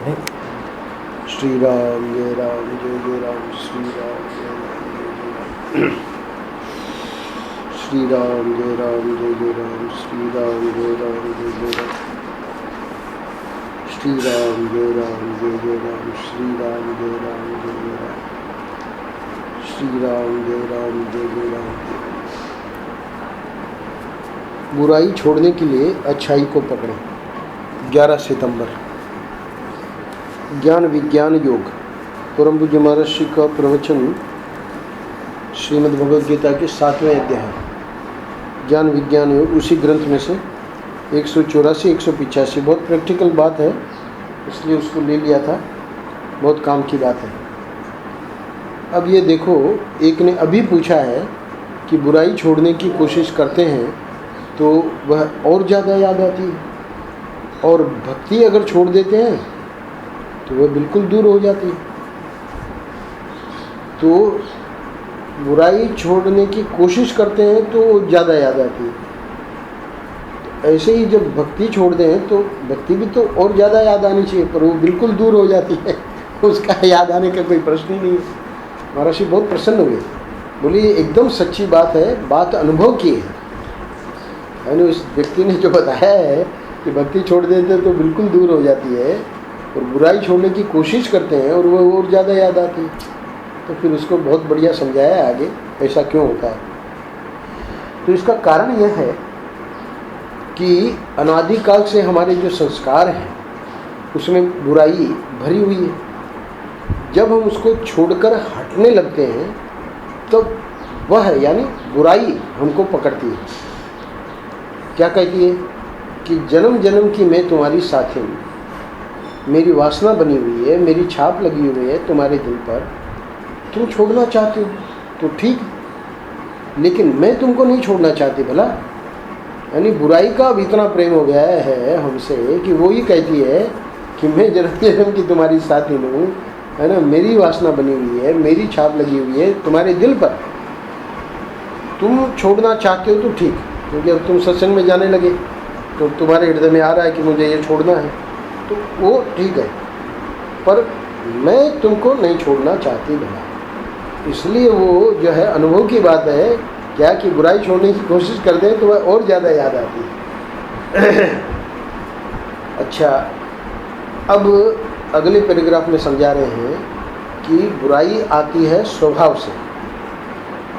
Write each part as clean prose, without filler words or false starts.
श्री राम जय राम जय जय राम श्री राम जय राम श्री राम जय राम जय जय राम श्री राम जय राम जय जय राम श्री राम जय राम जय जय राम श्री राम जय राम जय जय राम श्री राम जय राम जय जय राम। बुराई छोड़ने के लिए अच्छाई को पकड़ें। 11 सितंबर ज्ञान विज्ञान योग। परम पूज्य महर्षि का प्रवचन श्रीमद् भगवद गीता के 7वें अध्याय ज्ञान विज्ञान योग, उसी ग्रंथ में से 184 185। बहुत प्रैक्टिकल बात है, इसलिए उसको ले लिया था, बहुत काम की बात है। अब ये देखो, एक ने अभी पूछा है कि बुराई छोड़ने की कोशिश करते हैं तो वह और ज़्यादा याद आती है, और भक्ति अगर छोड़ देते हैं तो वह बिल्कुल दूर हो जाती है। तो बुराई छोड़ने की कोशिश करते हैं तो ज़्यादा याद आती है। तो ऐसे ही जब भक्ति छोड़ते हैं तो भक्ति भी तो और ज़्यादा याद आनी चाहिए, पर वो बिल्कुल दूर हो जाती है, उसका याद आने का कोई प्रश्न ही नहीं है। महर्षि बहुत प्रसन्न हुए, बोले ये एकदम सच्ची बात है, बात अनुभव की है। यानी उस व्यक्ति ने जो बताया है कि भक्ति छोड़ देते तो बिल्कुल दूर हो जाती है, और बुराई छोड़ने की कोशिश करते हैं और वह और ज़्यादा याद आती है। तो फिर उसको बहुत बढ़िया समझाया है आगे ऐसा क्यों होता है। तो इसका कारण यह है कि अनादिकाल से हमारे जो संस्कार हैं उसमें बुराई भरी हुई है। जब हम उसको छोड़कर हटने लगते हैं तब वह यानी बुराई हमको पकड़ती है। क्या कहती है कि जन्म जन्म की मैं तुम्हारी साथी हूँ, मेरी वासना बनी हुई है, मेरी छाप लगी हुई है तुम्हारे दिल पर, तुम छोड़ना चाहते हो तो ठीक, लेकिन मैं तुमको नहीं छोड़ना चाहती भला। यानी बुराई का अब इतना प्रेम हो गया है हमसे कि वो ही कहती है कि मैं जन्म जन्म की तुम्हारी साथी हूँ, है ना, मेरी वासना बनी हुई है, मेरी छाप लगी हुई है तुम्हारे दिल पर, तुम छोड़ना चाहते हो तो ठीक, क्योंकि अब तुम सत्संग में जाने लगे तो तुम्हारे हृदय में आ रहा है कि मुझे ये छोड़ना है, तो वो ठीक है, पर मैं तुमको नहीं छोड़ना चाहती भला। इसलिए वो जो है अनुभव की बात है क्या कि बुराई छोड़ने की कोशिश कर दें तो वह और ज़्यादा याद आती है। अच्छा, अब अगले पैराग्राफ में समझा रहे हैं कि बुराई आती है स्वभाव से,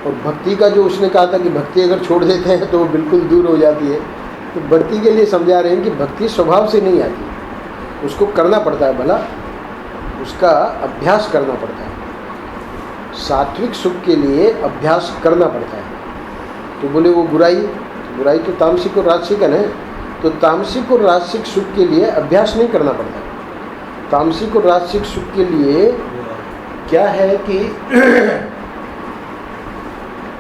और भक्ति का जो उसने कहा था कि भक्ति अगर छोड़ देते हैं तो वो बिल्कुल दूर हो जाती है, तो भक्ति के लिए समझा रहे हैं कि भक्ति स्वभाव से नहीं आती, उसको करना पड़ता है भला, उसका अभ्यास करना पड़ता है। सात्विक सुख के लिए अभ्यास करना पड़ता है। तो बोले वो बुराई तो तामसिक और राजसिक है ना, तो तामसिक और राजसिक सुख के लिए अभ्यास नहीं करना पड़ता। तामसिक और राजसिक सुख के लिए क्या है कि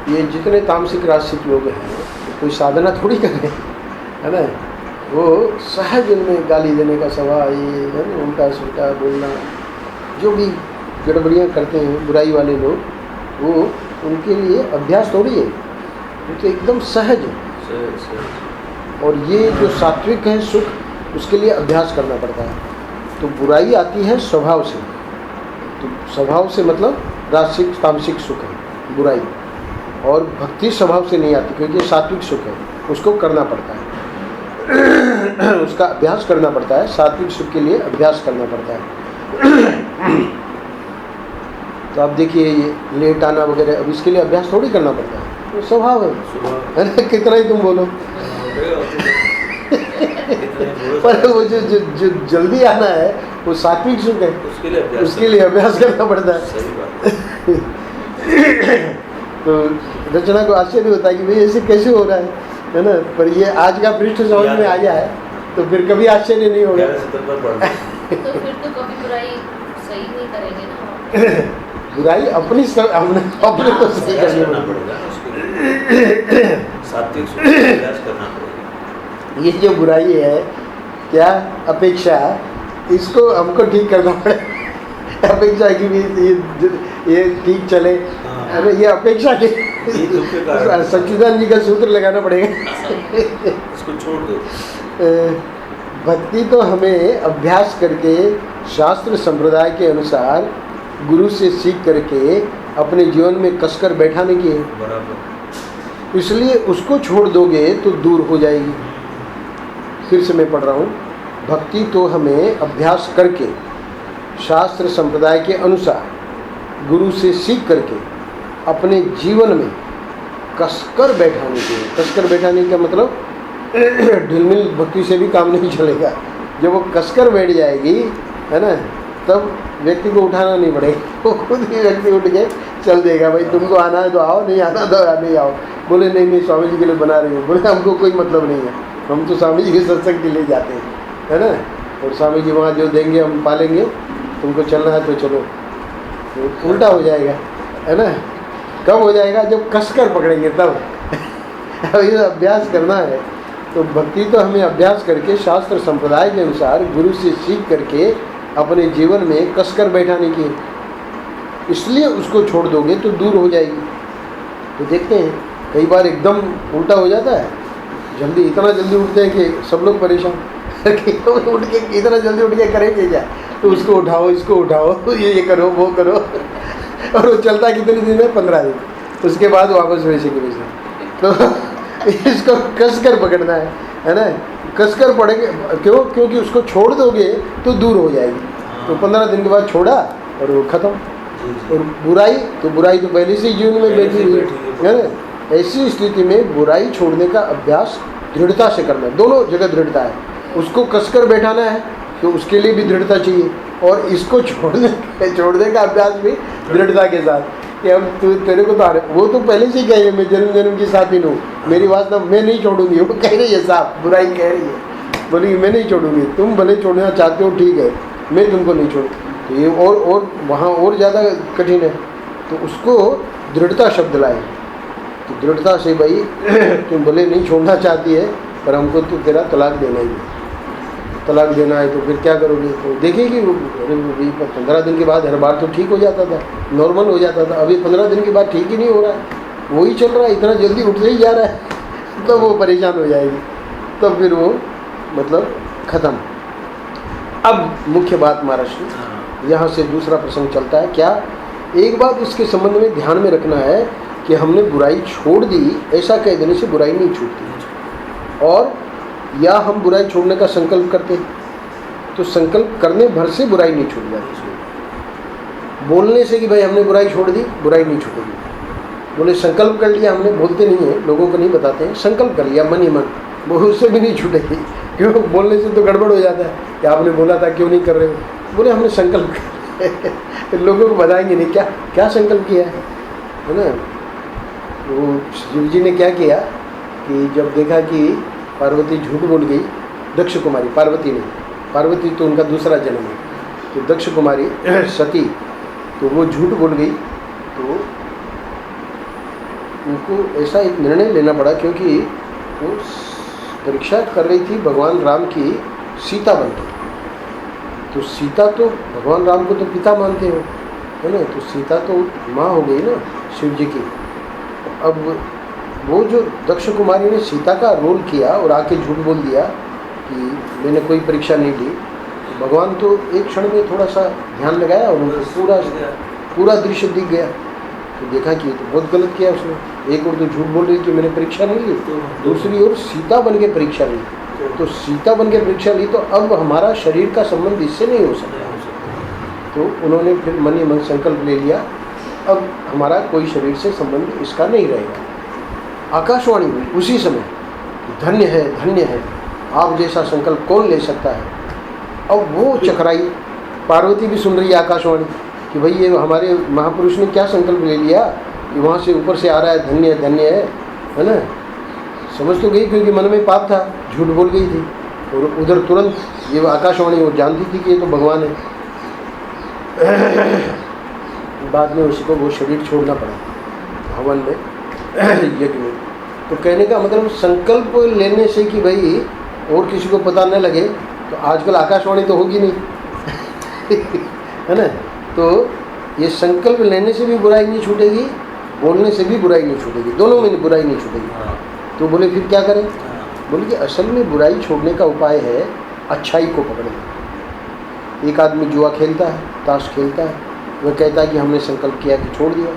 ये जितने तामसिक राजसिक लोग हैं तो कोई साधना थोड़ी कर रहे हैं, है ना, वो सहज उनमें गाली देने का स्वभाव, ये है ना, उल्टा सुल्टा बोलना, जो भी गड़बड़ियाँ करते हैं बुराई वाले लोग, वो उनके लिए अभ्यास थोड़ी है, वो तो एकदम सहज है। और ये जो सात्विक है सुख, उसके लिए अभ्यास करना पड़ता है। तो बुराई आती है स्वभाव से, तो स्वभाव से मतलब राजसिक तामसिक सुख है बुराई, और भक्ति स्वभाव से नहीं आती क्योंकि सात्विक सुख है, उसको करना पड़ता है, उसका अभ्यास करना पड़ता है। सात्विक सुख के लिए अभ्यास करना पड़ता है। तो आप देखिए ये लेट आना वगैरह, अब इसके लिए अभ्यास थोड़ी करना पड़ता है, तो स्वभाव है ना, कितना ही तुम बोलो। पर वो जो जल्दी आना है वो सात्विक सुख है, उसके लिए अभ्यास करना पड़ता है। तो रचना को आश्चर्य होता है कि भाई ऐसे कैसे हो रहा है ना, पर ये आज का पृष्ठ समझ में आ जाए तो फिर कभी आश्चर्य नहीं होगा। तो फिर तो कभी बुराई सही नहीं करेंगे ना। बुराई अपनी अपने को सही करना पड़ेगा, सात्विक अभ्यास करना पड़ेगा। ये जो बुराई है क्या अपेक्षा, इसको हमको ठीक करना पड़ेगा। अपेक्षा की भी ये ठीक चले, अरे ये अपेक्षा की सच्चिदानंद जी का सूत्र लगाना पड़ेगा। इसको छोड़ दो। भक्ति तो हमें अभ्यास करके शास्त्र संप्रदाय के अनुसार गुरु से सीख करके अपने जीवन में कसकर बैठाने की है। बराबर। इसलिए उसको छोड़ दोगे तो दूर हो जाएगी। फिर से मैं पढ़ रहा हूँ, भक्ति तो हमें अभ्यास करके शास्त्र संप्रदाय के अनुसार गुरु से सीख करके अपने जीवन में कसकर बैठाने की है। कसकर बैठाने का मतलब ढिलमिल भक्ति से भी काम नहीं चलेगा। जब वो कसकर बैठ जाएगी, है ना, तब व्यक्ति को उठाना नहीं पड़ेगा, वो खुद ही व्यक्ति उठ के चल देगा। भाई तुमको आना है तो आओ, नहीं आना तो नहीं आओ। बोले नहीं नहीं स्वामी जी के लिए बना रही हूँ। बोले हमको कोई मतलब नहीं है, हम तो स्वामी जी के सत्संग के लिए जाते हैं, है ना, और स्वामी जी वहाँ जो देंगे हम पालेंगे, तुमको चलना है तो चलो। तो उल्टा हो जाएगा, है ना। कब हो जाएगा? जब कसकर पकड़ेंगे तब। अभी तो अभ्यास करना है। तो भक्ति तो हमें अभ्यास करके शास्त्र संप्रदाय के अनुसार गुरु से सीख करके अपने जीवन में कसकर बैठाने की, इसलिए उसको छोड़ दोगे तो दूर हो जाएगी। तो देखते हैं कई बार एकदम उल्टा हो जाता है, जल्दी इतना जल्दी उठते हैं कि सब लोग परेशान उठ के इतना जल्दी उठ के करेंगे क्या? तो उसको उठाओ, इसको उठाओ, ये करो, वो करो, और वो चलता कितने दिन में? 15 दिन। उसके बाद वापस वैसे के वैसे। तो इसको कसकर पकड़ना है ना, कसकर पड़ेंगे। क्यों? क्योंकि उसको छोड़ दोगे तो दूर हो जाएगी। तो 15 दिन के बाद छोड़ा और वो खत्म। और बुराई तो पहले से ही जीवन में बैठी हुई है ना। ऐसी स्थिति में बुराई छोड़ने का अभ्यास दृढ़ता से करना है। दोनों जगह दृढ़ता है। उसको कसकर बैठाना है तो उसके लिए भी दृढ़ता चाहिए, और इसको छोड़ने का अभ्यास भी दृढ़ता के साथ कि अब तेरे को तो वो तो पहले से ही कह रही है, मैं जन्म जन्म की साथी हूँ, मेरी बात ना मैं नहीं छोड़ूंगी। वो कह रही है साफ, बुराई कह रही है, बोली मैं नहीं छोड़ूंगी, तुम भले छोड़ना चाहते हो ठीक है, मैं तुमको नहीं छोड़ू। तो ये और वहाँ और ज़्यादा कठिन है। तो उसको दृढ़ता शब्द लाए। तो दृढ़ता से भाई तुम भले नहीं छोड़ना चाहती है, पर हमको तो तेरा तलाक देना ही है। तलाक देना है तो फिर क्या करोगे? तो देखेगी वो 15 दिन के बाद हर बार तो ठीक हो जाता था, नॉर्मल हो जाता था। अभी 15 दिन के बाद ठीक ही नहीं हो रहा है, वही चल रहा है, इतना जल्दी उठते ही जा रहा है। तो वो परेशान हो जाएगी, तो फिर वो मतलब ख़त्म। अब मुख्य बात महाराष्ट्र, यहाँ से दूसरा प्रसंग चलता है। क्या? एक बात इसके संबंध में ध्यान में रखना है कि हमने बुराई छोड़ दी, ऐसा कह देने से बुराई नहीं छूटती। और या हम बुराई छोड़ने का संकल्प करते हैं तो संकल्प करने भर से बुराई नहीं छूट जाती। बोलने से कि भाई हमने बुराई छोड़ दी, बुराई नहीं छूटेगी। बोले संकल्प कर लिया हमने, बोलते नहीं है, लोगों को नहीं बताते हैं, संकल्प कर लिया मन ही मन, वो उससे भी नहीं छूटेगी। क्यों? बोलने से तो गड़बड़ हो जाता है कि आपने बोला था क्यों नहीं कर रहे हो। बोले हमने संकल्प कर लोगों को बताएंगे नहीं क्या क्या संकल्प किया है ना। वो शिव जी ने क्या किया कि जब देखा कि पार्वती झूठ बोल गई, दक्ष कुमारी, पार्वती नहीं, पार्वती तो उनका दूसरा जन्म है, तो दक्ष कुमारी सती, तो वो झूठ बोल गई, तो उनको ऐसा एक निर्णय लेना पड़ा, क्योंकि वो परीक्षा कर रही थी भगवान राम की सीता बनकर। तो सीता तो भगवान राम को तो पिता मानते हो, है ना, तो सीता तो माँ हो गई ना शिव जी की। अब वो जो दक्ष कुमारी ने सीता का रोल किया और आके झूठ बोल दिया कि मैंने कोई परीक्षा नहीं दी, तो भगवान तो एक क्षण में थोड़ा सा ध्यान लगाया और उनको पूरा दृश्य दिख गया। तो देखा कि तो बहुत गलत किया उसने। एक और तो झूठ बोल रही कि मैंने परीक्षा नहीं ली, दूसरी ओर सीता बन के परीक्षा ली। तो सीता बन के परीक्षा ली तो अब हमारा शरीर का संबंध इससे नहीं हो सकता। तो उन्होंने फिर मन ही मन संकल्प ले लिया, अब हमारा कोई शरीर से संबंध इसका नहीं रहेगा। आकाशवाणी हुई उसी समय, धन्य है आप जैसा संकल्प कौन ले सकता है। अब वो चकराई, पार्वती भी सुन रही है आकाशवाणी कि भाई ये हमारे महापुरुष ने क्या संकल्प ले लिया कि वहाँ से ऊपर से आ रहा है धन्य है ना। समझ तो गई क्योंकि मन में पाप था, झूठ बोल गई थी, और उधर तुरंत ये आकाशवाणी वो जानती थी कि ये तो भगवान है। बाद में उसी को वो शरीर छोड़ना पड़ा हवन में, यज्ञ में। तो कहने का मतलब संकल्प लेने से कि भाई और किसी को पता न लगे, तो आजकल आकाशवाणी तो होगी नहीं है ना। तो ये संकल्प लेने से भी बुराई नहीं छूटेगी, बोलने से भी बुराई नहीं छूटेगी, दोनों में बुराई नहीं छूटेगी। तो बोले फिर क्या करें? बोले कि असल में बुराई छोड़ने का उपाय है अच्छाई को पकड़े। एक आदमी जुआ खेलता है, ताश खेलता है, वह कहता है कि हमने संकल्प किया कि छोड़ दिया,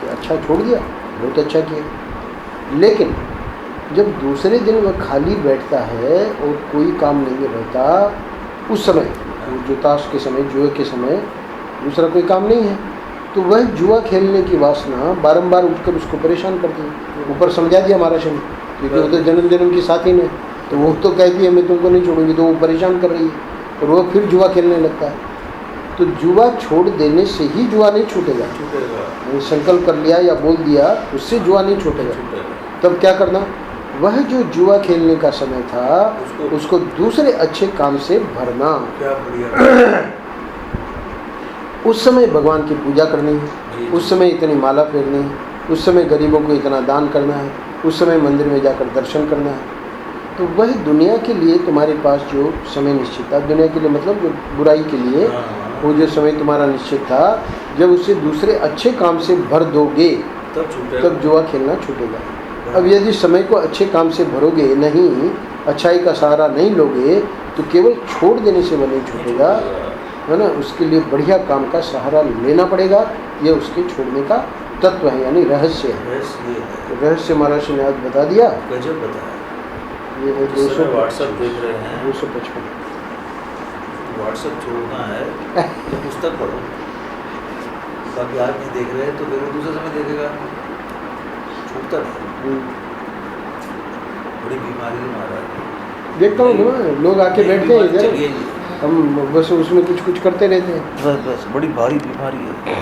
कि अच्छा छोड़ दिया, बहुत अच्छा किया। लेकिन जब दूसरे दिन वह खाली बैठता है और कोई काम नहीं रहता, उस समय जो ताश के समय, जुए के समय दूसरा कोई काम नहीं है, तो वह जुआ खेलने की वासना बारंबार उठकर उसको परेशान करती है। ऊपर समझा दिया हमारा शनि, क्योंकि वो तो जन्म जन्म की साथी ने, तो वो तो कहती है मैं तुमको नहीं छोड़ूंगी, तो वो परेशान कर रही है और वो फिर जुआ खेलने लगता है। तो जुआ छोड़ देने से ही जुआ नहीं छूटेगा। संकल्प कर लिया या बोल दिया, उससे जुआ नहीं छूटेगा। तब क्या करना, वह जो जुआ खेलने का समय था उसको दूसरे अच्छे काम से भरना। क्या बढ़िया। उस समय भगवान की पूजा करनी है, उस समय इतनी माला फेरनी है, उस समय गरीबों को इतना दान करना है, उस समय मंदिर में जाकर दर्शन करना है। तो वह दुनिया के लिए तुम्हारे पास जो समय निश्चित था, दुनिया के लिए मतलब जो बुराई के लिए वो जो समय तुम्हारा निश्चित था, जब उसे दूसरे अच्छे काम से भर दोगे तब जुआ खेलना छूटेगा। अब यदि समय को अच्छे काम से भरोगे नहीं, अच्छाई का सहारा नहीं लोगे, तो केवल छोड़ देने से वह नहीं छूटेगा, है ना। उसके लिए बढ़िया काम का सहारा लेना पड़ेगा। ये उसके छोड़ने का तत्व है, यानी रहस्य है। रहस्य महाराज ने आज बता दिया। गजब बताया। ये है व्हाट्सएप देख रहे हैं, 255। व्हाट्सएप छोड़ना है तो पुस्तक पढ़ो, बाकी आज नहीं देख रहे हैं तो फिर दूसरे समय देखेगा, छूटता नहीं। बड़ी बीमारी है महाराज। देखता हूँ ना, लोग आके बैठते हैं इधर, हम बस उसमें कुछ कुछ करते रहते हैं। बस बड़ी भारी बीमारी है।